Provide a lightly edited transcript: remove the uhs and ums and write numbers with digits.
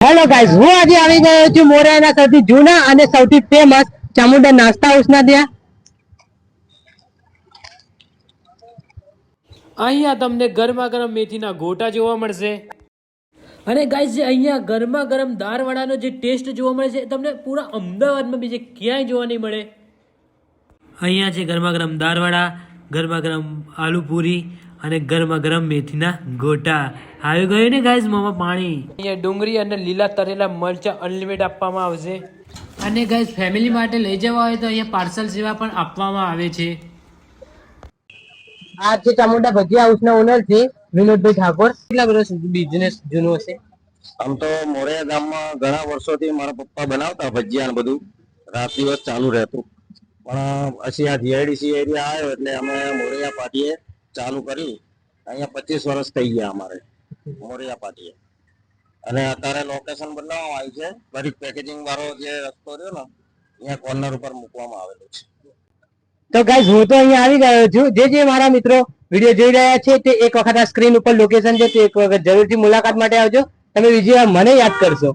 Hello guys, હું આજે આવી ગયો છું મોરિયાના સૌથી જૂના અને સૌથી ફેમસ ચામુંડા નાસ્તા હાઉસના ત્યાં. અહીંયા તમને ગરમા ગરમ મેથીના ગોટા જોવા મળશે. અને ગાઈઝ જે અહીંયા ગરમા ગરમ દાળવડાનો જે ટેસ્ટ જોવા મળે છે તમને પૂરા અમદાવાદમાં બીજે ક્યાંય જોવા નહીં મળે. અહીંયા છે ગરમા ગરમ દાળવડા, ગરમા ગરમ આલુપૂરી અને ગરમા ગરમ મેથીના ગોટા. આવી ગયું ને ગાઈઝ મોંમાં પાણી. અહીંયા ડુંગળી અને લીલા તરેલા મરચા અનલિમિટેડ આપવામાં આવશે. અને ગાઈઝ ફેમિલી માટે લઈ જવા હોય તો અહીંયા પાર્સલ સેવા પણ આપવામાં આવે છે. આ છે ચામુંડા ભજીયા હાઉસના ઓનર છે વિનોદભાઈ ઠાકોર. કેટલા વર્ષ બિઝનેસ જૂનો છે? આમ તો મોરિયા ગામમાં ઘણા વર્ષોથી મારા પપ્પા બનાવતા ભજીયા ને બધું રાત દિવસ ચાલુ રહેતું, પણ પછી આ જીઆઈડીસી એરિયા આવ્યો એટલે અમે મોરિયા પાટીએ ચાલુ કર્યું. અહીંયા 25 વર્ષ થઈ ગયા અમારે મોરિયા પાટીએ. અને અત્યારે લોકેશન બદલાવવામાં આવી છે. ફરી પેકેજિંગ વાળો જે રસ્તો રહ્યો ને અહીંયા કોર્નર ઉપર મૂકવામાં આવેલો છે. તો ગાઈઝ હું તો અહીંયા આવી ગયો છું. જે મારા મિત્રો વિડીયો જોઈ રહ્યા છે તે એક વખત આ સ્ક્રીન ઉપર લોકેશન છે તે એક વખત જરૂરથી મુલાકાત માટે આવજો. તમે બીજી વાર મને યાદ કરશો.